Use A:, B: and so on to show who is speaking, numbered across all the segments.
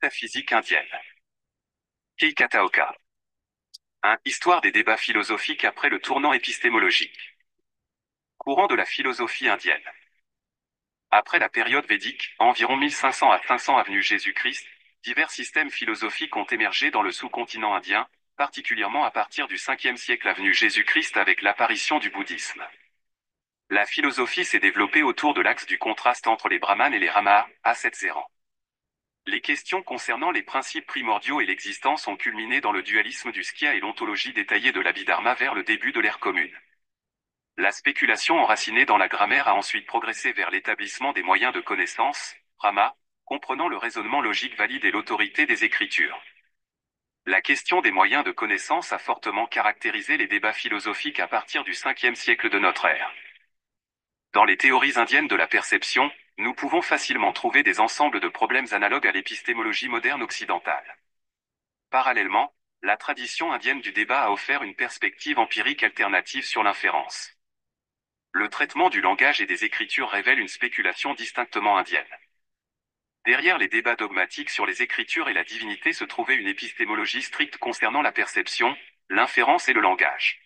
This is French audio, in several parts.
A: Métaphysique indienne. Keikataoka. 1. Histoire des débats philosophiques après le tournant épistémologique. Courant de la philosophie indienne. Après la période védique, environ 1500 à 500 avenue Jésus-Christ, divers systèmes philosophiques ont émergé dans le sous-continent indien, particulièrement à partir du 5e siècle avenue Jésus-Christ avec l'apparition du bouddhisme. La philosophie s'est développée autour de l'axe du contraste entre les brahmanes et les ramajas, ascètes errants. Les questions concernant les principes primordiaux et l'existence ont culminé dans le dualisme du Skya et l'ontologie détaillée de l'Abhidharma vers le début de l'ère commune. La spéculation enracinée dans la grammaire a ensuite progressé vers l'établissement des moyens de connaissance, prama, comprenant le raisonnement logique valide et l'autorité des écritures. La question des moyens de connaissance a fortement caractérisé les débats philosophiques à partir du 5e siècle de notre ère. Dans les théories indiennes de la perception, nous pouvons facilement trouver des ensembles de problèmes analogues à l'épistémologie moderne occidentale. Parallèlement, la tradition indienne du débat a offert une perspective empirique alternative sur l'inférence. Le traitement du langage et des écritures révèle une spéculation distinctement indienne. Derrière les débats dogmatiques sur les écritures et la divinité se trouvait une épistémologie stricte concernant la perception, l'inférence et le langage.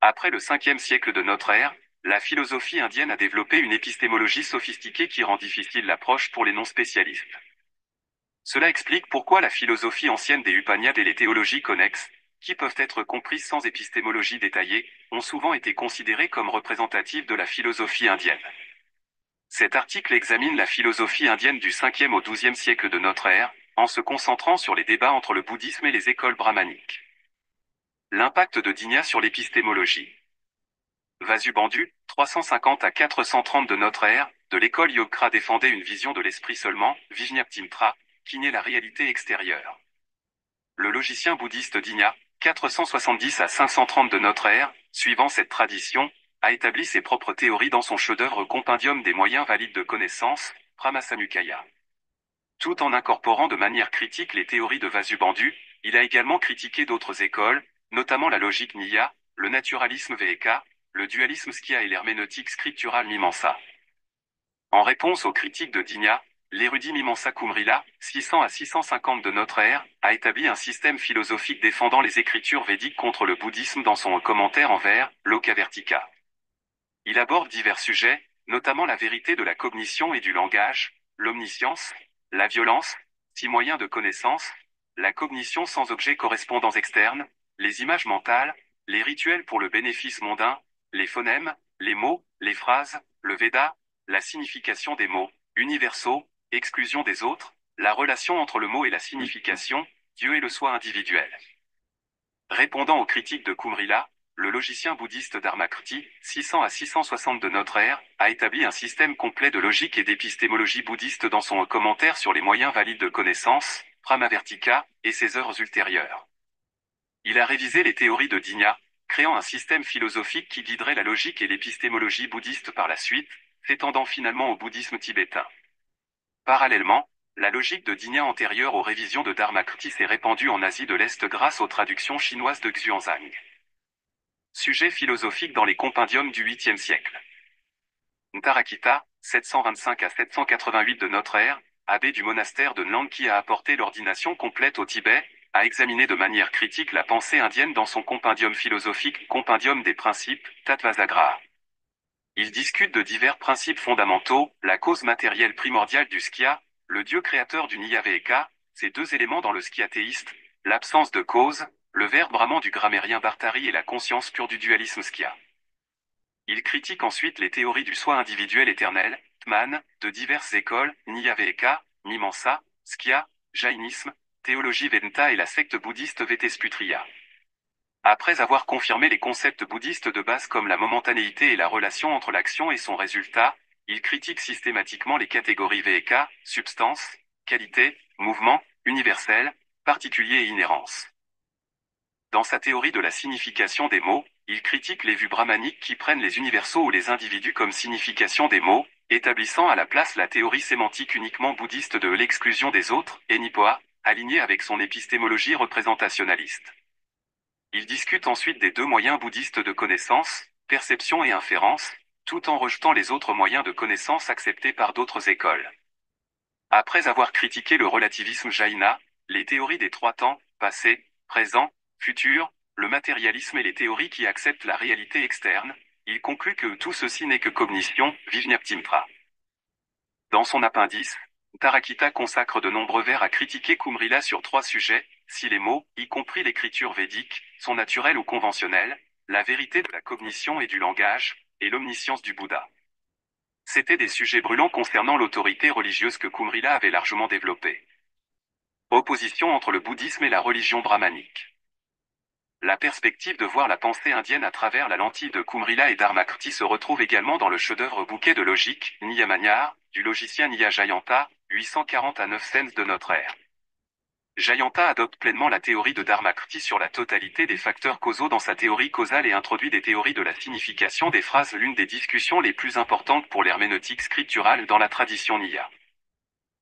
A: Après le 5e siècle de notre ère, la philosophie indienne a développé une épistémologie sophistiquée qui rend difficile l'approche pour les non-spécialistes. Cela explique pourquoi la philosophie ancienne des Upanishads et les théologies connexes, qui peuvent être comprises sans épistémologie détaillée, ont souvent été considérées comme représentatives de la philosophie indienne. Cet article examine la philosophie indienne du 5e au 12e siècle de notre ère, en se concentrant sur les débats entre le bouddhisme et les écoles brahmaniques. L'impact de Dinya sur l'épistémologie. Vasubandhu, 350 à 430 de notre ère, de l'école Yogra défendait une vision de l'esprit seulement, Vijñaptimtra, qui n'est la réalité extérieure. Le logicien bouddhiste Dinya, 470 à 530 de notre ère, suivant cette tradition, a établi ses propres théories dans son chef-d'œuvre Compendium des moyens valides de connaissance, Pramasamukaya. Tout en incorporant de manière critique les théories de Vasubandhu, il a également critiqué d'autres écoles, notamment la logique Niya, le naturalisme Veka, le dualisme Skya et l'herméneutique scripturale Mimamsa. En réponse aux critiques de Dinya, l'érudit Mimamsa Kumrila, 600 à 650 de notre ère, a établi un système philosophique défendant les écritures védiques contre le bouddhisme dans son commentaire en vers, Lokavartika. Il aborde divers sujets, notamment la vérité de la cognition et du langage, l'omniscience, la violence, 6 moyens de connaissance, la cognition sans objet correspondants externes, les images mentales, les rituels pour le bénéfice mondain, les phonèmes, les mots, les phrases, le Veda, la signification des mots, universaux, exclusion des autres, la relation entre le mot et la signification, Dieu et le soi individuel. Répondant aux critiques de Kumrila, le logicien bouddhiste Dharmakirti, 600 à 660 de notre ère, a établi un système complet de logique et d'épistémologie bouddhiste dans son commentaire sur les moyens valides de connaissance, Pramavartika, et ses œuvres ultérieures. Il a révisé les théories de Dinya, créant un système philosophique qui guiderait la logique et l'épistémologie bouddhiste par la suite, s'étendant finalement au bouddhisme tibétain. Parallèlement, la logique de Dinya antérieure aux révisions de Dharmakirti s'est répandue en Asie de l'Est grâce aux traductions chinoises de Xuanzang. Sujet philosophique dans les compendiums du 8e siècle. Ntarakita, 725 à 788 de notre ère, abbé du monastère de Nangki a apporté l'ordination complète au Tibet, a examiné de manière critique la pensée indienne dans son compendium philosophique, Compendium des principes, Tattvasagraha. Il discute de divers principes fondamentaux, la cause matérielle primordiale du Skya, le dieu créateur du Niyaveka, ces deux éléments dans le skyathéiste, l'absence de cause, le verbe brahman du grammairien Bhartari et la conscience pure du dualisme Skya. Il critique ensuite les théories du soi individuel éternel, Tman, de diverses écoles, Niyaveka, Mimamsa, Skya, Jainisme, théologie Vedanta et la secte bouddhiste Vetesputriya. Après avoir confirmé les concepts bouddhistes de base comme la momentanéité et la relation entre l'action et son résultat, il critique systématiquement les catégories Veka, substance, qualité, mouvement, universel, particulier et inhérence. Dans sa théorie de la signification des mots, il critique les vues brahmaniques qui prennent les universaux ou les individus comme signification des mots, établissant à la place la théorie sémantique uniquement bouddhiste de l'exclusion des autres, Enipoa, alignée avec son épistémologie représentationnaliste. Il discute ensuite des deux moyens bouddhistes de connaissance, perception et inférence, tout en rejetant les autres moyens de connaissance acceptés par d'autres écoles. Après avoir critiqué le relativisme jaïna, les théories des trois temps, passé, présent, futur, le matérialisme et les théories qui acceptent la réalité externe, il conclut que tout ceci n'est que cognition, vijñaptimtra. Dans son appendice, Tarakita consacre de nombreux vers à critiquer Kumrila sur trois sujets, si les mots, y compris l'écriture védique, sont naturels ou conventionnels, la vérité de la cognition et du langage, et l'omniscience du Bouddha. C'étaient des sujets brûlants concernant l'autorité religieuse que Kumrila avait largement développée. Opposition entre le bouddhisme et la religion brahmanique. La perspective de voir la pensée indienne à travers la lentille de Kumrila et Dharmakirti se retrouve également dans le chef-d'œuvre bouquet de logique, Niyamanyar, du logicien Niya Jayanta, 840 à 9 cents de notre ère. Jayanta adopte pleinement la théorie de Dharmakirti sur la totalité des facteurs causaux dans sa théorie causale et introduit des théories de la signification des phrases, l'une des discussions les plus importantes pour l'herméneutique scripturale dans la tradition Niya.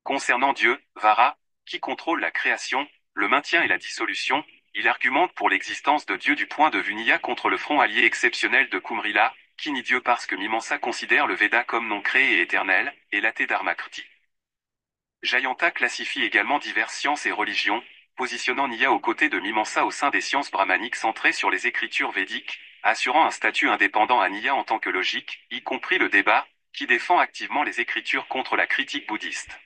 A: Concernant Dieu, Vara, qui contrôle la création, le maintien et la dissolution, il argumente pour l'existence de Dieu du point de vue Niya contre le front allié exceptionnel de Kumrila, qui nie Dieu parce que Mimamsa considère le Veda comme non créé et éternel, et l'athée Dharmakirti. Jayanta classifie également diverses sciences et religions, positionnant Niya aux côtés de Mimamsa au sein des sciences brahmaniques centrées sur les écritures védiques, assurant un statut indépendant à Niya en tant que logique, y compris le débat, qui défend activement les écritures contre la critique bouddhiste.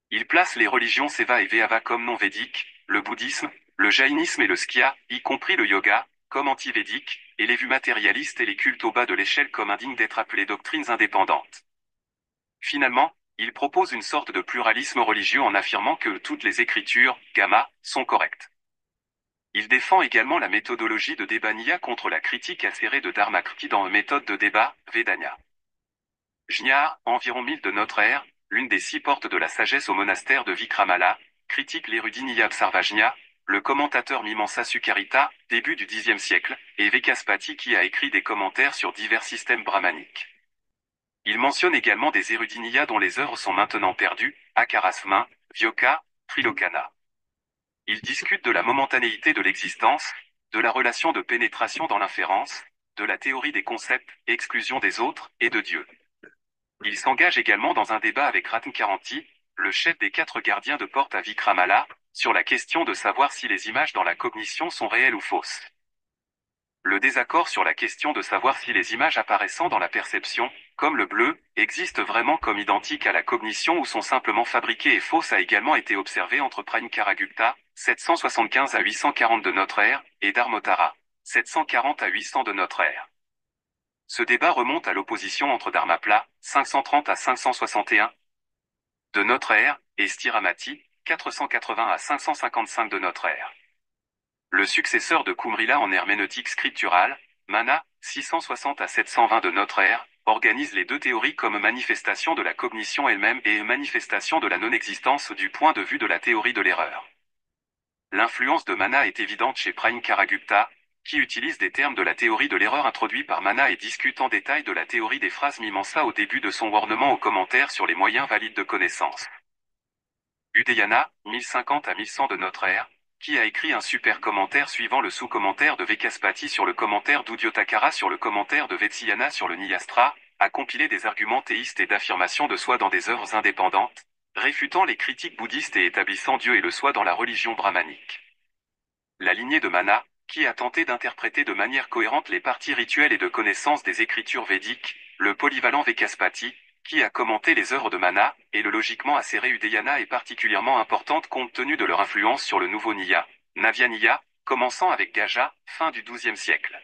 A: Il place les religions Seva et Veava comme non védiques, le bouddhisme, le jaïnisme et le skya, y compris le yoga, comme anti-védiques, et les vues matérialistes et les cultes au bas de l'échelle comme indignes d'être appelées doctrines indépendantes. Finalement, il propose une sorte de pluralisme religieux en affirmant que toutes les écritures, gamma, sont correctes. Il défend également la méthodologie de débat Niya contre la critique acérée de Dharmakirti dans une méthode de débat, Vedanya. Jñar, environ 1000 de notre ère, l'une des 6 portes de la sagesse au monastère de Vikramala, critique l'érudit Niyabsarvajña, le commentateur Mimamsa Sukarita, début du Xe siècle, et Vekaspati qui a écrit des commentaires sur divers systèmes brahmaniques. Il mentionne également des érudits Niya dont les œuvres sont maintenant perdues, Akarasmin, Vyoka, Trilokana. Il discute de la momentanéité de l'existence, de la relation de pénétration dans l'inférence, de la théorie des concepts, exclusion des autres, et de Dieu. Il s'engage également dans un débat avec Ratnkaranti, le chef des 4 gardiens de porte à Vikramala, sur la question de savoir si les images dans la cognition sont réelles ou fausses. Le désaccord sur la question de savoir si les images apparaissant dans la perception, comme le bleu, existent vraiment comme identiques à la cognition ou sont simplement fabriquées et fausses a également été observé entre Karagupta, 775 à 840 de notre ère, et Dharmotara, 740 à 800 de notre ère. Ce débat remonte à l'opposition entre Dharmapla, 530 à 561 de notre ère, et Stiramati, 480 à 555 de notre ère. Le successeur de Kumrila en herméneutique scripturale, Mana, 660 à 720 de notre ère, organise les deux théories comme manifestation de la cognition elle-même et manifestation de la non-existence du point de vue de la théorie de l'erreur. L'influence de Mana est évidente chez Karagupta, qui utilise des termes de la théorie de l'erreur introduits par Mana et discute en détail de la théorie des phrases Mimamsa au début de son ornement aux commentaires sur les moyens valides de connaissance. Udayana, 1050 à 1100 de notre ère, qui a écrit un super commentaire suivant le sous-commentaire de Vekaspati sur le commentaire d'Udyotakara sur le commentaire de Vetsiyana sur le Niyastra, a compilé des arguments théistes et d'affirmation de soi dans des œuvres indépendantes, réfutant les critiques bouddhistes et établissant Dieu et le soi dans la religion brahmanique. La lignée de Mana, qui a tenté d'interpréter de manière cohérente les parties rituelles et de connaissance des écritures védiques, le polyvalent Vekaspati, qui a commenté les œuvres de Mana, et le logiquement acéré Udayana est particulièrement importante compte tenu de leur influence sur le nouveau Niya, Navya Niya, commençant avec Gaja, fin du XIIe siècle.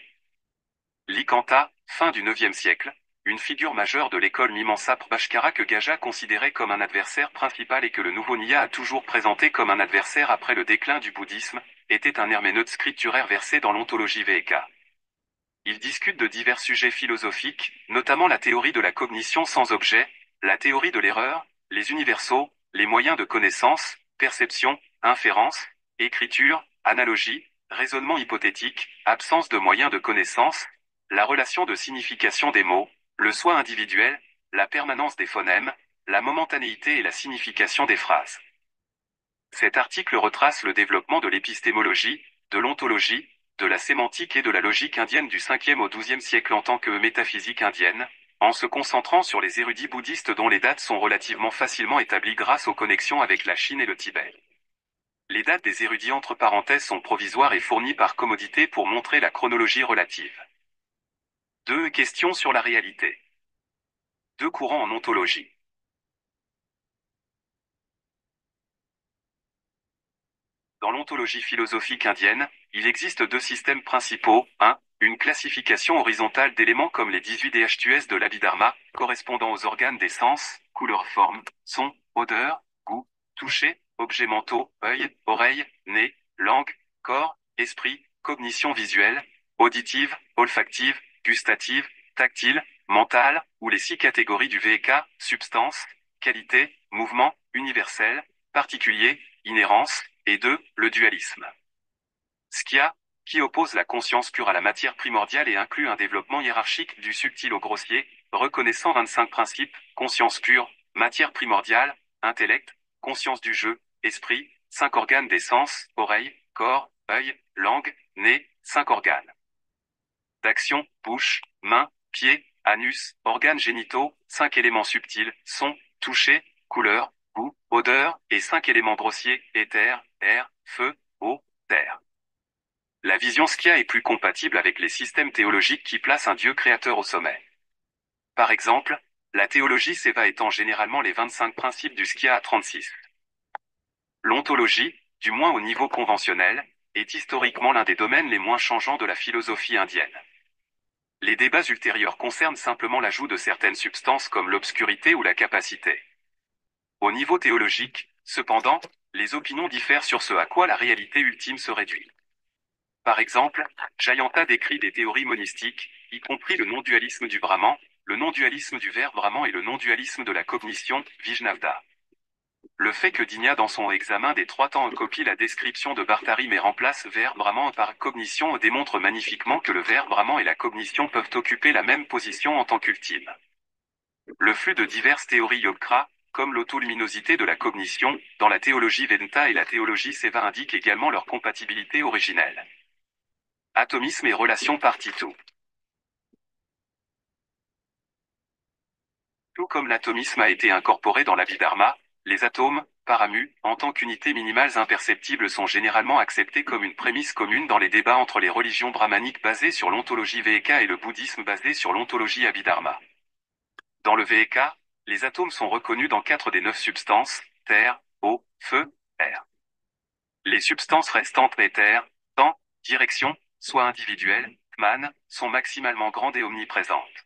A: Likanta, fin du IXe siècle, une figure majeure de l'école Mimamsa Bhaskara que Gaja considérait comme un adversaire principal et que le nouveau Niya a toujours présenté comme un adversaire après le déclin du bouddhisme, était un herméneute scripturaire versé dans l'ontologie Veka. Il discute de divers sujets philosophiques, notamment la théorie de la cognition sans objet, la théorie de l'erreur, les universaux, les moyens de connaissance, perception, inférence, écriture, analogie, raisonnement hypothétique, absence de moyens de connaissance, la relation de signification des mots, le soi individuel, la permanence des phonèmes, la momentanéité et la signification des phrases. Cet article retrace le développement de l'épistémologie, de l'ontologie, de la sémantique et de la logique indienne du 5e au XIIe siècle en tant que métaphysique indienne, en se concentrant sur les érudits bouddhistes dont les dates sont relativement facilement établies grâce aux connexions avec la Chine et le Tibet. Les dates des érudits entre parenthèses sont provisoires et fournies par commodité pour montrer la chronologie relative. 2. Questions sur la réalité. 2 courants en ontologie. Dans l'ontologie philosophique indienne, il existe 2 systèmes principaux. 1. Une classification horizontale d'éléments comme les 18 DHTUS de l'Abhidharma, correspondant aux organes des sens, couleur, forme, son, odeur, goût, toucher, objets mentaux, œil, oreille, nez, langue, corps, esprit, cognition visuelle, auditive, olfactive, gustative, tactile, mentale, ou les 6 catégories du VK, substance, qualité, mouvement, universel, particulier, inhérence, et 2. Le dualisme. Skya, qui oppose la conscience pure à la matière primordiale et inclut un développement hiérarchique du subtil au grossier, reconnaissant 25 principes, conscience pure, matière primordiale, intellect, conscience du jeu, esprit, 5 organes des sens, oreille, corps, œil, langue, nez, 5 organes d'action, bouche, main, pied, anus, organes génitaux, 5 éléments subtils, son, toucher, couleur, goût, odeur, et 5 éléments grossiers, éther, air, feu, eau, terre. La vision Skya est plus compatible avec les systèmes théologiques qui placent un Dieu créateur au sommet. Par exemple, la théologie Seva étend généralement les 25 principes du Skya à 36. L'ontologie, du moins au niveau conventionnel, est historiquement l'un des domaines les moins changeants de la philosophie indienne. Les débats ultérieurs concernent simplement l'ajout de certaines substances comme l'obscurité ou la capacité. Au niveau théologique, cependant, les opinions diffèrent sur ce à quoi la réalité ultime se réduit. Par exemple, Jayanta décrit des théories monistiques, y compris le non-dualisme du Brahman, le non-dualisme du verbe Brahman et le non-dualisme de la cognition, Vijnavda. Le fait que Digna dans son examen des 3 temps copie la description de Bhartari mais remplace verbe Brahman par cognition démontre magnifiquement que le verbe Brahman et la cognition peuvent occuper la même position en tant qu'ultime. Le flux de diverses théories Yogra, comme l'autoluminosité de la cognition, dans la théologie Vedanta et la théologie Seva indiquent également leur compatibilité originelle. Atomisme et relations partie tout. Tout comme l'atomisme a été incorporé dans l'Abhidharma, les atomes, paramu, en tant qu'unités minimales imperceptibles sont généralement acceptés comme une prémisse commune dans les débats entre les religions brahmaniques basées sur l'ontologie VK et le bouddhisme basé sur l'ontologie Abhidharma. Dans le VK, les atomes sont reconnus dans 4 des 9 substances, terre, eau, feu, air. Les substances restantes éther, temps, direction, soit individuelles, man, sont maximalement grandes et omniprésentes.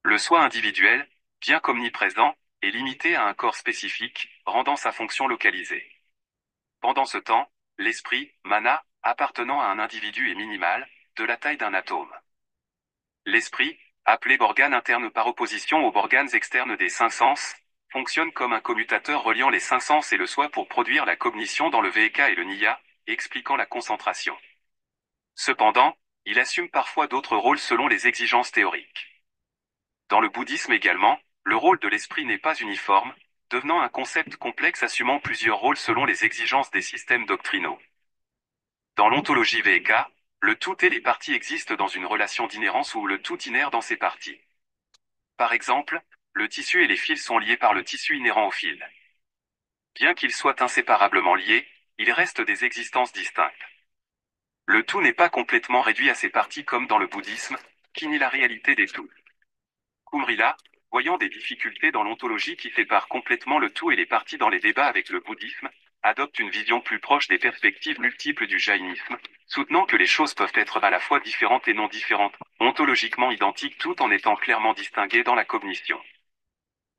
A: Le soi individuel, bien qu'omniprésent, est limité à un corps spécifique, rendant sa fonction localisée. Pendant ce temps, l'esprit, mana, appartenant à un individu est minimal, de la taille d'un atome. L'esprit, appelé organe interne par opposition aux organes externes des 5 sens, fonctionne comme un commutateur reliant les 5 sens et le soi pour produire la cognition dans le VK et le Niya, expliquant la concentration. Cependant, il assume parfois d'autres rôles selon les exigences théoriques. Dans le bouddhisme également, le rôle de l'esprit n'est pas uniforme, devenant un concept complexe assumant plusieurs rôles selon les exigences des systèmes doctrinaux. Dans l'ontologie VK, le tout et les parties existent dans une relation d'inhérence où le tout inhère dans ses parties. Par exemple, le tissu et les fils sont liés par le tissu inhérent au fil. Bien qu'ils soient inséparablement liés, ils restent des existences distinctes. Le tout n'est pas complètement réduit à ses parties comme dans le bouddhisme, qui nie la réalité des tout. Kumrila, voyant des difficultés dans l'ontologie qui sépare complètement le tout et les parties dans les débats avec le bouddhisme, adopte une vision plus proche des perspectives multiples du jaïnisme, soutenant que les choses peuvent être à la fois différentes et non différentes, ontologiquement identiques tout en étant clairement distinguées dans la cognition.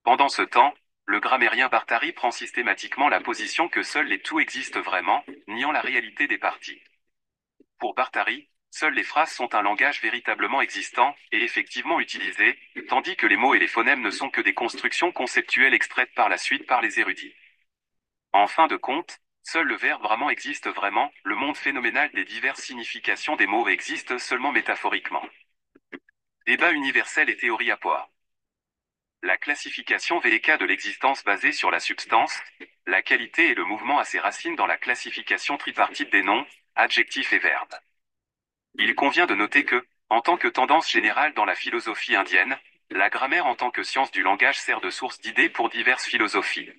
A: Pendant ce temps, le grammairien Bartari prend systématiquement la position que seuls les tout existent vraiment, niant la réalité des parties. Pour Bartari, seules les phrases sont un langage véritablement existant et effectivement utilisé, tandis que les mots et les phonèmes ne sont que des constructions conceptuelles extraites par la suite par les érudits. En fin de compte, seul le verbe vraiment existe vraiment, le monde phénoménal des diverses significations des mots existe seulement métaphoriquement. Débat universel et théorie à poire. La classification VK de l'existence basée sur la substance, la qualité et le mouvement a ses racines dans la classification tripartite des noms, adjectifs et verbes. Il convient de noter que, en tant que tendance générale dans la philosophie indienne, La grammaire en tant que science du langage sert de source d'idées pour diverses philosophies.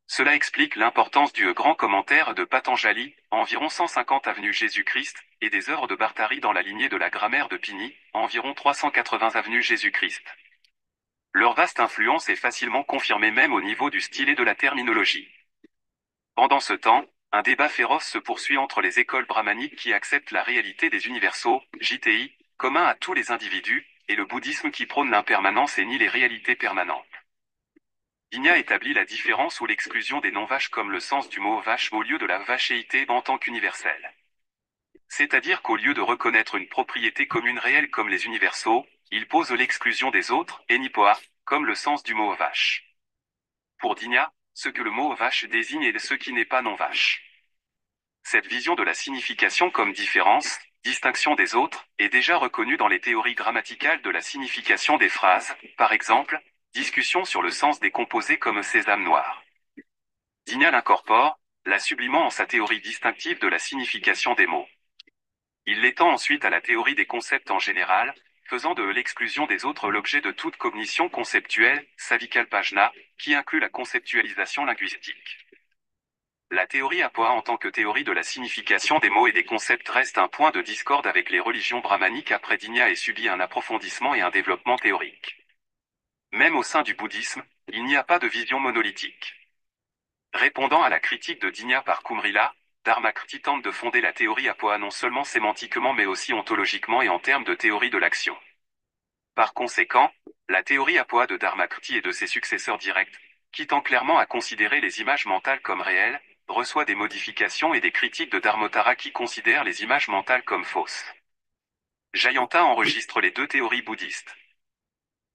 A: Cela explique l'importance du grand commentaire de Patanjali, environ 150 avenue Jésus-Christ, et des œuvres de Bartari dans la lignée de la grammaire de Pini, environ 380 avenue Jésus-Christ. Leur vaste influence est facilement confirmée même au niveau du style et de la terminologie. Pendant ce temps, un débat féroce se poursuit entre les écoles brahmaniques qui acceptent la réalité des universaux, JTI, communs à tous les individus, et le bouddhisme qui prône l'impermanence et nie les réalités permanentes. Digna établit la différence ou l'exclusion des non-vaches comme le sens du mot vache au lieu de la vachéité en tant qu'universelle. C'est-à-dire qu'au lieu de reconnaître une propriété commune réelle comme les universaux, il pose l'exclusion des autres, et nipoa, comme le sens du mot vache. Pour Digna, ce que le mot vache désigne est ce qui n'est pas non-vache. Cette vision de la signification comme différence, distinction des autres, est déjà reconnue dans les théories grammaticales de la signification des phrases, par exemple, discussion sur le sens des composés comme sésame noir. Digna l'incorpore, la sublimant en sa théorie distinctive de la signification des mots. Il l'étend ensuite à la théorie des concepts en général, faisant de l'exclusion des autres l'objet de toute cognition conceptuelle, Savikalpajna, qui inclut la conceptualisation linguistique. La théorie Apoa en tant que théorie de la signification des mots et des concepts reste un point de discorde avec les religions brahmaniques après Digna et subit un approfondissement et un développement théorique. Même au sein du bouddhisme, il n'y a pas de vision monolithique. Répondant à la critique de Digna par Kumrila, Dharmakirti tente de fonder la théorie Apoa non seulement sémantiquement mais aussi ontologiquement et en termes de théorie de l'action. Par conséquent, la théorie Apoa de Dharmakirti et de ses successeurs directs, qui tend clairement à considérer les images mentales comme réelles, reçoit des modifications et des critiques de Dharmottara qui considèrent les images mentales comme fausses. Jayanta enregistre les deux théories bouddhistes.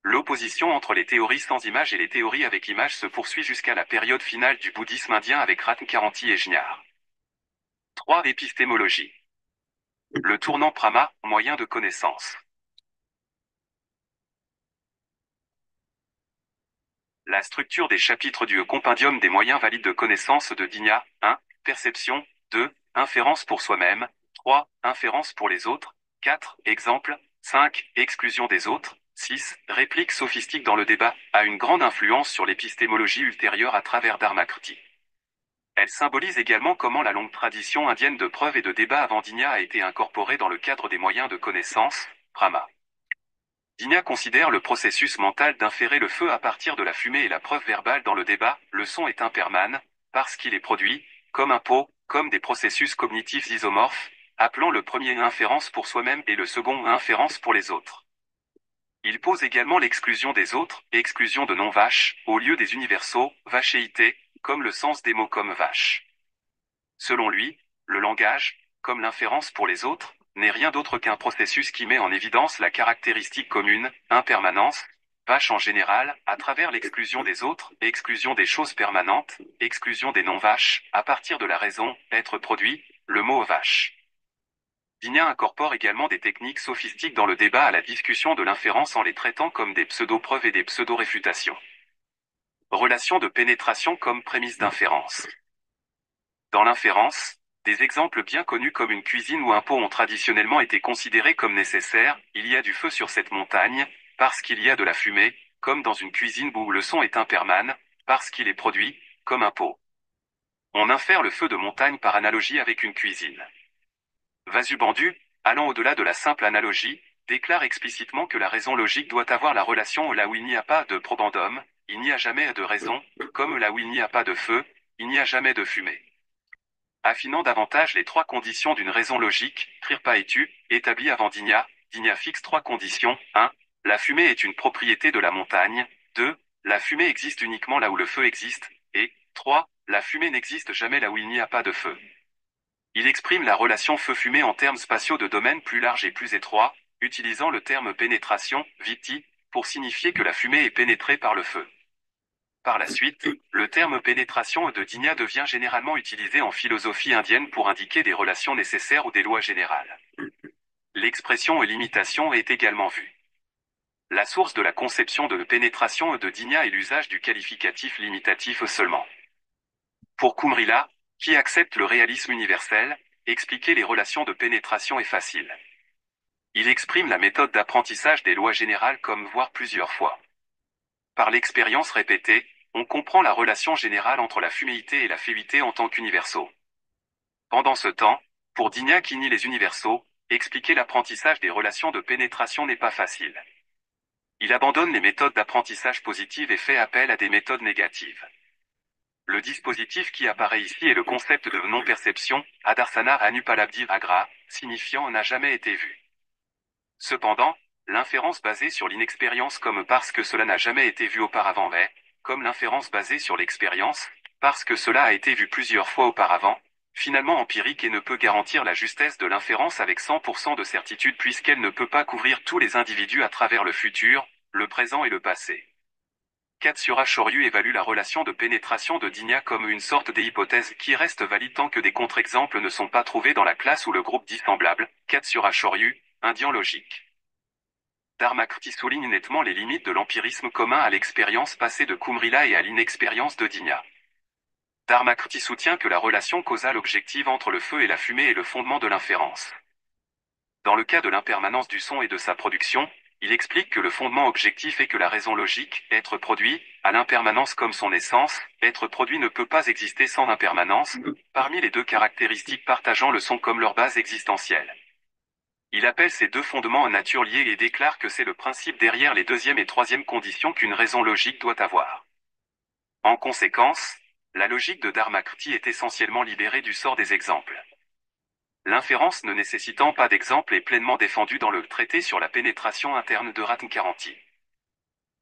A: L'opposition entre les théories sans images et les théories avec images se poursuit jusqu'à la période finale du bouddhisme indien avec Ratnkaranti et Jñār. 3. Épistémologie. Le tournant prama, moyen de connaissance. La structure des chapitres du compendium des moyens valides de connaissance de Digna. 1. Perception. 2. Inférence pour soi-même. 3. Inférence pour les autres. 4. Exemple. 5. Exclusion des autres. 6. Réplique sophistique dans le débat, a une grande influence sur l'épistémologie ultérieure à travers Dharmakirti. Elle symbolise également comment la longue tradition indienne de preuve et de débat avant Digna a été incorporée dans le cadre des moyens de connaissance, prama. Digna considère le processus mental d'inférer le feu à partir de la fumée et la preuve verbale dans le débat, le son est impermanent, parce qu'il est produit, comme un pot, comme des processus cognitifs isomorphes, appelant le premier inférence pour soi-même et le second inférence pour les autres. Il pose également l'exclusion des autres, exclusion de non-vaches, au lieu des universaux, vachéité, comme le sens des mots comme vache. Selon lui, le langage, comme l'inférence pour les autres, n'est rien d'autre qu'un processus qui met en évidence la caractéristique commune, impermanence, vache en général, à travers l'exclusion des autres, exclusion des choses permanentes, exclusion des non-vaches, à partir de la raison, être produit, le mot vache. Digna incorpore également des techniques sophistiques dans le débat à la discussion de l'inférence en les traitant comme des pseudo-preuves et des pseudo-réfutations. Relation de pénétration comme prémisse d'inférence. Dans l'inférence, des exemples bien connus comme une cuisine ou un pot ont traditionnellement été considérés comme nécessaires, il y a du feu sur cette montagne, parce qu'il y a de la fumée, comme dans une cuisine où le son est impermanent, parce qu'il est produit, comme un pot. On infère le feu de montagne par analogie avec une cuisine. Vasubandhu, allant au-delà de la simple analogie, déclare explicitement que la raison logique doit avoir la relation là où il n'y a pas de probandum, il n'y a jamais de raison, comme là où il n'y a pas de feu, il n'y a jamais de fumée. Affinant davantage les trois conditions d'une raison logique, Kirpa et tu, établie avant Digna, Digna fixe trois conditions. 1. La fumée est une propriété de la montagne. 2. La fumée existe uniquement là où le feu existe. Et 3. La fumée n'existe jamais là où il n'y a pas de feu. Il exprime la relation feu-fumée en termes spatiaux de domaines plus larges et plus étroits, utilisant le terme pénétration, viti, pour signifier que la fumée est pénétrée par le feu. Par la suite, le terme pénétration de Digna devient généralement utilisé en philosophie indienne pour indiquer des relations nécessaires ou des lois générales. L'expression limitation est également vue. La source de la conception de pénétration de Digna est l'usage du qualificatif limitatif seulement. Pour Kumrila, qui accepte le réalisme universel, expliquer les relations de pénétration est facile. Il exprime la méthode d'apprentissage des lois générales comme voir plusieurs fois. Par l'expérience répétée, on comprend la relation générale entre la fuméité et la févité en tant qu'universaux. Pendant ce temps, pour Dignac qui nie les universaux, expliquer l'apprentissage des relations de pénétration n'est pas facile. Il abandonne les méthodes d'apprentissage positives et fait appel à des méthodes négatives. Le dispositif qui apparaît ici est le concept de non-perception, adarsana anupalabdi agra, signifiant n'a jamais été vu. Cependant, l'inférence basée sur l'inexpérience comme parce que cela n'a jamais été vu auparavant est, comme l'inférence basée sur l'expérience, parce que cela a été vu plusieurs fois auparavant, finalement empirique et ne peut garantir la justesse de l'inférence avec 100% de certitude puisqu'elle ne peut pas couvrir tous les individus à travers le futur, le présent et le passé. Katsura Shoryu évalue la relation de pénétration de Dignac comme une sorte d'hypothèse qui reste valide tant que des contre-exemples ne sont pas trouvés dans la classe ou le groupe dissemblable, Katsura Shoryu, indien logique. Dharmakirti souligne nettement les limites de l'empirisme commun à l'expérience passée de Kumrila et à l'inexpérience de Dignac. Dharmakirti soutient que la relation causale objective entre le feu et la fumée est le fondement de l'inférence. Dans le cas de l'impermanence du son et de sa production, il explique que le fondement objectif est que la raison logique, être produit, a l'impermanence comme son essence, être produit ne peut pas exister sans l'impermanence, parmi les deux caractéristiques partageant le son comme leur base existentielle. Il appelle ces deux fondements en nature liés et déclare que c'est le principe derrière les deuxième et troisième conditions qu'une raison logique doit avoir. En conséquence, la logique de Dharmakirti est essentiellement libérée du sort des exemples. L'inférence ne nécessitant pas d'exemple est pleinement défendue dans le traité sur la pénétration interne de Ratnkaranti.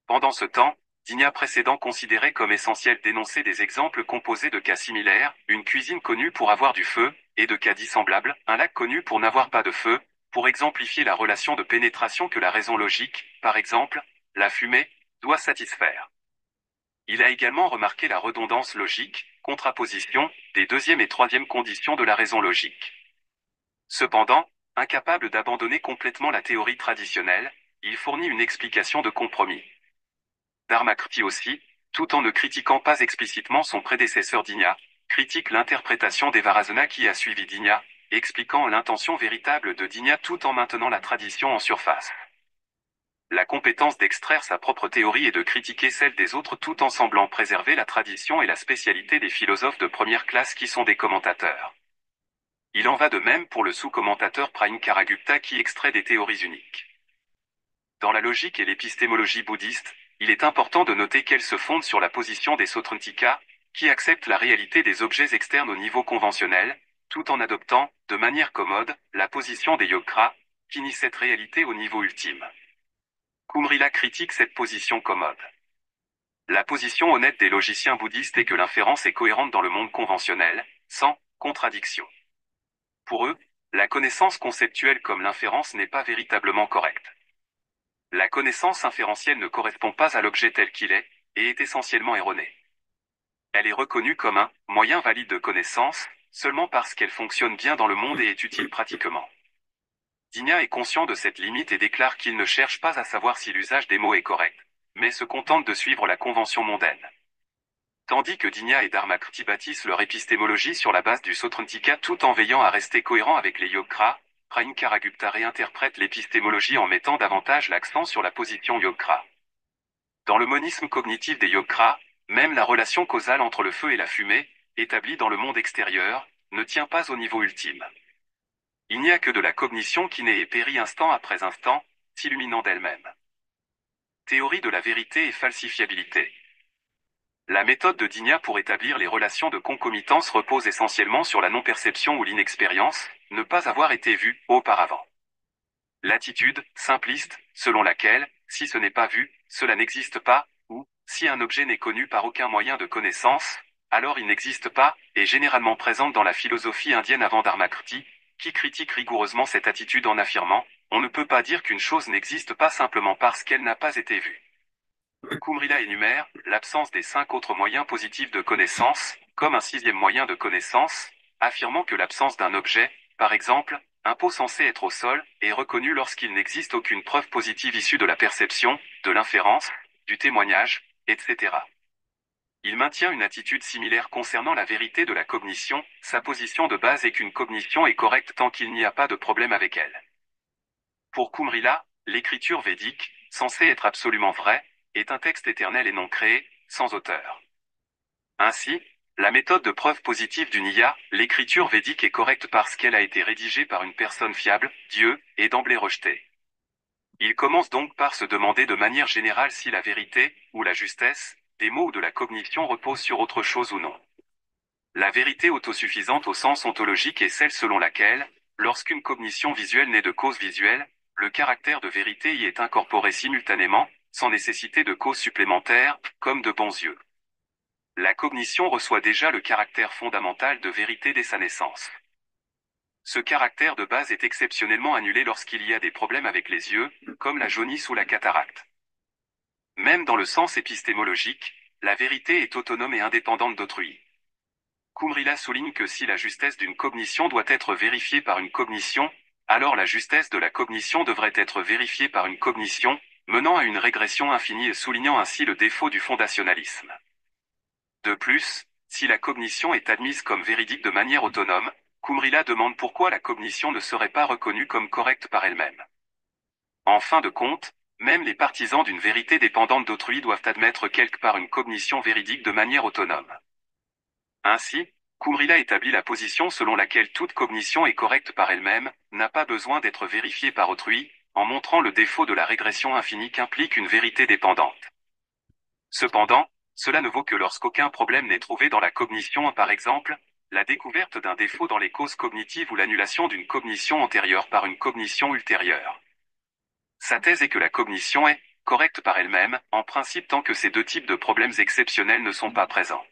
A: Pendant ce temps, Dignac précédent considérait comme essentiel d'énoncer des exemples composés de cas similaires, une cuisine connue pour avoir du feu, et de cas dissemblables, un lac connu pour n'avoir pas de feu, pour exemplifier la relation de pénétration que la raison logique, par exemple, la fumée, doit satisfaire. Il a également remarqué la redondance logique, contraposition, des deuxième et troisième conditions de la raison logique. Cependant, incapable d'abandonner complètement la théorie traditionnelle, il fournit une explication de compromis. Dharmakirti aussi, tout en ne critiquant pas explicitement son prédécesseur Dignac, critique l'interprétation d'Evarasena qui a suivi Dignac, expliquant l'intention véritable de Dignac tout en maintenant la tradition en surface. La compétence d'extraire sa propre théorie et de critiquer celle des autres tout en semblant préserver la tradition et la spécialité des philosophes de première classe qui sont des commentateurs. Il en va de même pour le sous-commentateur Prime Karagupta qui extrait des théories uniques. Dans la logique et l'épistémologie bouddhiste, il est important de noter qu'elle se fonde sur la position des Sautrantika, qui acceptent la réalité des objets externes au niveau conventionnel, tout en adoptant, de manière commode, la position des Yogkras, qui nient cette réalité au niveau ultime. Kumrila critique cette position commode. La position honnête des logiciens bouddhistes est que l'inférence est cohérente dans le monde conventionnel, sans contradiction. Pour eux, la connaissance conceptuelle comme l'inférence n'est pas véritablement correcte. La connaissance inférentielle ne correspond pas à l'objet tel qu'il est, et est essentiellement erronée. Elle est reconnue comme un moyen valide de connaissance, seulement parce qu'elle fonctionne bien dans le monde et est utile pratiquement. Dignac est conscient de cette limite et déclare qu'il ne cherche pas à savoir si l'usage des mots est correct, mais se contente de suivre la convention mondaine. Tandis que Dignac et Dharmakirti bâtissent leur épistémologie sur la base du Sautrantika tout en veillant à rester cohérents avec les Yogkras, Prime Karagupta réinterprète l'épistémologie en mettant davantage l'accent sur la position Yogkra. Dans le monisme cognitif des Yogkras, même la relation causale entre le feu et la fumée, établie dans le monde extérieur, ne tient pas au niveau ultime. Il n'y a que de la cognition qui naît et périt instant après instant, s'illuminant d'elle-même. Théorie de la vérité et falsifiabilité. La méthode de Dignac pour établir les relations de concomitance repose essentiellement sur la non-perception ou l'inexpérience, ne pas avoir été vu auparavant. L'attitude, simpliste, selon laquelle, si ce n'est pas vu, cela n'existe pas, ou, si un objet n'est connu par aucun moyen de connaissance, alors il n'existe pas, est généralement présente dans la philosophie indienne avant Dharmakirti, qui critique rigoureusement cette attitude en affirmant, on ne peut pas dire qu'une chose n'existe pas simplement parce qu'elle n'a pas été vue. Kumrila énumère l'absence des 5 autres moyens positifs de connaissance, comme un sixième moyen de connaissance, affirmant que l'absence d'un objet, par exemple, un pot censé être au sol, est reconnu lorsqu'il n'existe aucune preuve positive issue de la perception, de l'inférence, du témoignage, etc. Il maintient une attitude similaire concernant la vérité de la cognition, sa position de base est qu'une cognition est correcte tant qu'il n'y a pas de problème avec elle. Pour Kumrila, l'écriture védique, censée être absolument vraie, est un texte éternel et non créé, sans auteur. Ainsi, la méthode de preuve positive du Niya, l'écriture védique est correcte parce qu'elle a été rédigée par une personne fiable, Dieu, et d'emblée rejetée. Il commence donc par se demander de manière générale si la vérité, ou la justesse, des mots ou de la cognition repose sur autre chose ou non. La vérité autosuffisante au sens ontologique est celle selon laquelle, lorsqu'une cognition visuelle naît de cause visuelle, le caractère de vérité y est incorporé simultanément, sans nécessité de cause supplémentaire, comme de bons yeux. La cognition reçoit déjà le caractère fondamental de vérité dès sa naissance. Ce caractère de base est exceptionnellement annulé lorsqu'il y a des problèmes avec les yeux, comme la jaunisse ou la cataracte. Même dans le sens épistémologique, la vérité est autonome et indépendante d'autrui. Kumrila souligne que si la justesse d'une cognition doit être vérifiée par une cognition, alors la justesse de la cognition devrait être vérifiée par une cognition, menant à une régression infinie et soulignant ainsi le défaut du fondationalisme. De plus, si la cognition est admise comme véridique de manière autonome, Kumrila demande pourquoi la cognition ne serait pas reconnue comme correcte par elle-même. En fin de compte, même les partisans d'une vérité dépendante d'autrui doivent admettre quelque part une cognition véridique de manière autonome. Ainsi, Kumrila établit la position selon laquelle toute cognition est correcte par elle-même, n'a pas besoin d'être vérifiée par autrui, en montrant le défaut de la régression infinie qu'implique une vérité dépendante. Cependant, cela ne vaut que lorsqu'aucun problème n'est trouvé dans la cognition, par exemple, la découverte d'un défaut dans les causes cognitives ou l'annulation d'une cognition antérieure par une cognition ultérieure. Sa thèse est que la cognition est correcte par elle-même, en principe tant que ces deux types de problèmes exceptionnels ne sont pas présents.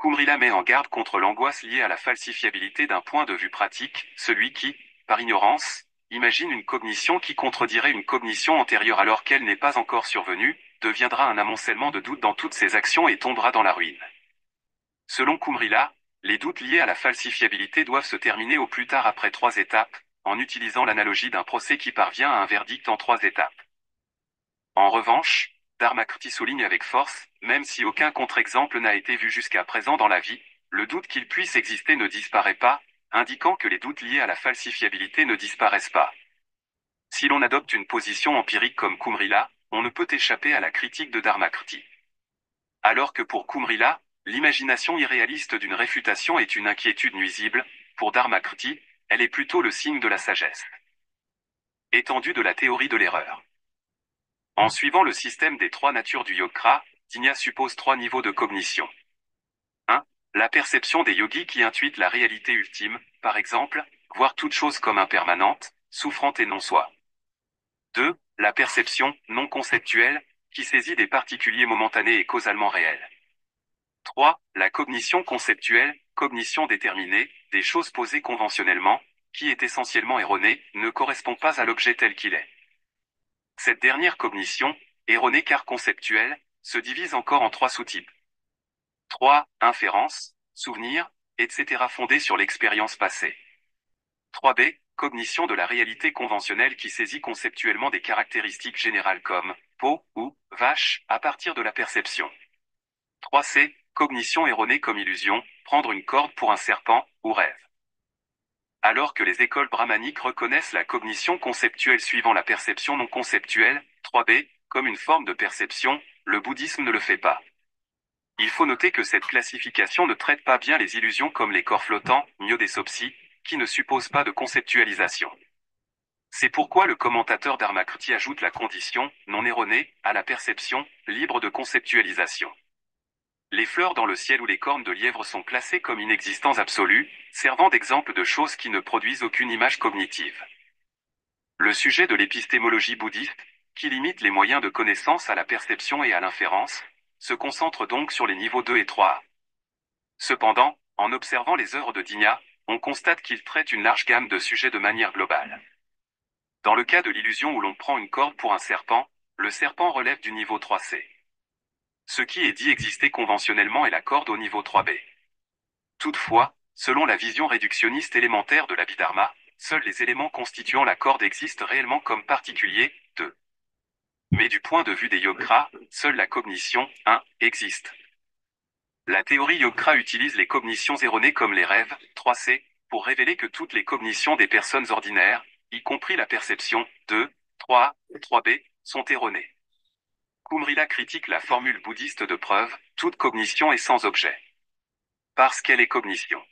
A: Kumrila met en garde contre l'angoisse liée à la falsifiabilité d'un point de vue pratique, celui qui, par ignorance, imagine une cognition qui contredirait une cognition antérieure alors qu'elle n'est pas encore survenue, deviendra un amoncellement de doutes dans toutes ses actions et tombera dans la ruine. Selon Kumrila, les doutes liés à la falsifiabilité doivent se terminer au plus tard après 3 étapes, en utilisant l'analogie d'un procès qui parvient à un verdict en 3 étapes. En revanche, Dharmakirti souligne avec force, même si aucun contre-exemple n'a été vu jusqu'à présent dans la vie, le doute qu'il puisse exister ne disparaît pas, indiquant que les doutes liés à la falsifiabilité ne disparaissent pas. Si l'on adopte une position empirique comme Kumrila, on ne peut échapper à la critique de Dharmakirti. Alors que pour Kumrila, l'imagination irréaliste d'une réfutation est une inquiétude nuisible, pour Dharmakirti, elle est plutôt le signe de la sagesse. Étendue de la théorie de l'erreur. En suivant le système des 3 natures du Yogra, Dinya suppose 3 niveaux de cognition. 1. La perception des yogis qui intuitent la réalité ultime, par exemple, voir toute chose comme impermanente, souffrante et non-soi. 2. La perception non conceptuelle, qui saisit des particuliers momentanés et causalement réels. 3. La cognition conceptuelle, cognition déterminée, des choses posées conventionnellement, qui est essentiellement erronée, ne correspond pas à l'objet tel qu'il est. Cette dernière cognition, erronée car conceptuelle, se divise encore en 3 sous-types. 3. Inférence, souvenir, etc. fondée sur l'expérience passée. 3b. Cognition de la réalité conventionnelle qui saisit conceptuellement des caractéristiques générales comme peau ou vache à partir de la perception. 3c. Cognition erronée comme illusion, prendre une corde pour un serpent ou rêve. Alors que les écoles brahmaniques reconnaissent la cognition conceptuelle suivant la perception non conceptuelle, 3b, comme une forme de perception, le bouddhisme ne le fait pas. Il faut noter que cette classification ne traite pas bien les illusions comme les corps flottants, myodésopsie, qui ne supposent pas de conceptualisation. C'est pourquoi le commentateur Dharmakirti ajoute la condition, non erronée, à la perception, libre de conceptualisation. Les fleurs dans le ciel ou les cornes de lièvre sont classées comme inexistants absolus, servant d'exemple de choses qui ne produisent aucune image cognitive. Le sujet de l'épistémologie bouddhiste, qui limite les moyens de connaissance à la perception et à l'inférence, se concentre donc sur les niveaux 2 et 3. Cependant, en observant les œuvres de Dinya, on constate qu'il traite une large gamme de sujets de manière globale. Dans le cas de l'illusion où l'on prend une corde pour un serpent, le serpent relève du niveau 3C. Ce qui est dit exister conventionnellement est la corde au niveau 3B. Toutefois, selon la vision réductionniste élémentaire de l'Abhidharma, seuls les éléments constituant la corde existent réellement comme particuliers, 2. Mais du point de vue des yogras, seule la cognition, 1, existe. La théorie yogra utilise les cognitions erronées comme les rêves, 3C, pour révéler que toutes les cognitions des personnes ordinaires, y compris la perception 2, 3, 3b, sont erronées. Kumrila critique la formule bouddhiste de preuve, toute cognition est sans objet. Parce qu'elle est cognition.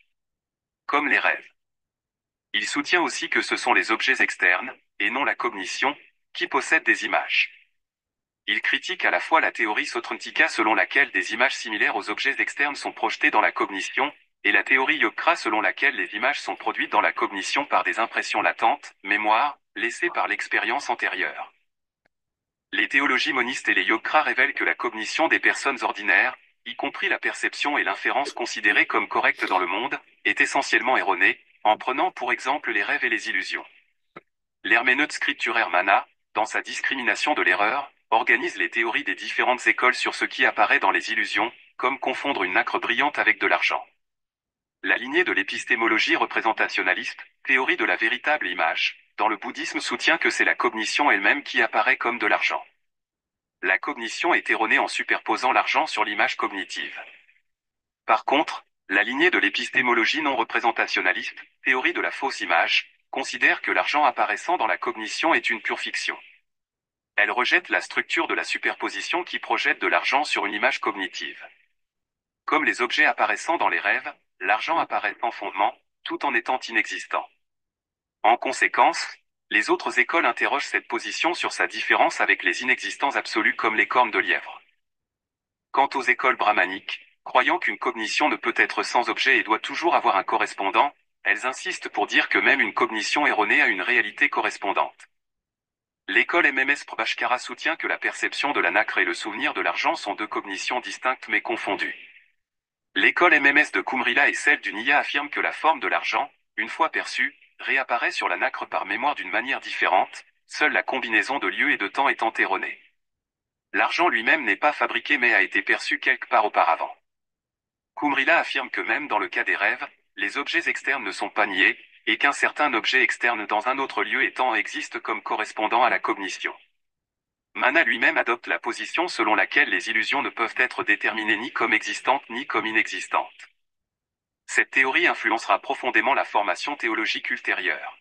A: Comme les rêves. Il soutient aussi que ce sont les objets externes, et non la cognition, qui possèdent des images. Il critique à la fois la théorie Sautrantika selon laquelle des images similaires aux objets externes sont projetées dans la cognition, et la théorie Yogra selon laquelle les images sont produites dans la cognition par des impressions latentes, mémoire, laissées par l'expérience antérieure. Les théologies monistes et les Yogas révèlent que la cognition des personnes ordinaires, y compris la perception et l'inférence considérées comme correctes dans le monde, est essentiellement erronée, en prenant pour exemple les rêves et les illusions. L'herméneute scripturaire Mana, dans sa discrimination de l'erreur, organise les théories des différentes écoles sur ce qui apparaît dans les illusions, comme confondre une nacre brillante avec de l'argent. La lignée de l'épistémologie représentationnaliste, théorie de la véritable image, dans le bouddhisme soutient que c'est la cognition elle-même qui apparaît comme de l'argent. La cognition est erronée en superposant l'argent sur l'image cognitive. Par contre, la lignée de l'épistémologie non représentationnaliste, théorie de la fausse image, considère que l'argent apparaissant dans la cognition est une pure fiction. Elle rejette la structure de la superposition qui projette de l'argent sur une image cognitive. Comme les objets apparaissant dans les rêves, l'argent apparaît sans fondement, tout en étant inexistant. En conséquence, les autres écoles interrogent cette position sur sa différence avec les inexistants absolus comme les cornes de lièvre. Quant aux écoles brahmaniques, croyant qu'une cognition ne peut être sans objet et doit toujours avoir un correspondant, elles insistent pour dire que même une cognition erronée a une réalité correspondante. L'école MMS Prabhakara soutient que la perception de la nacre et le souvenir de l'argent sont deux cognitions distinctes mais confondues. L'école MMS de Kumrila et celle du Niya affirment que la forme de l'argent, une fois perçue, réapparaît sur la nacre par mémoire d'une manière différente, seule la combinaison de lieu et de temps étant erronée. L'argent lui-même n'est pas fabriqué mais a été perçu quelque part auparavant. Kumrila affirme que même dans le cas des rêves, les objets externes ne sont pas niés, et qu'un certain objet externe dans un autre lieu et temps existe comme correspondant à la cognition. Mana lui-même adopte la position selon laquelle les illusions ne peuvent être déterminées ni comme existantes ni comme inexistantes. Cette théorie influencera profondément la formation théologique ultérieure.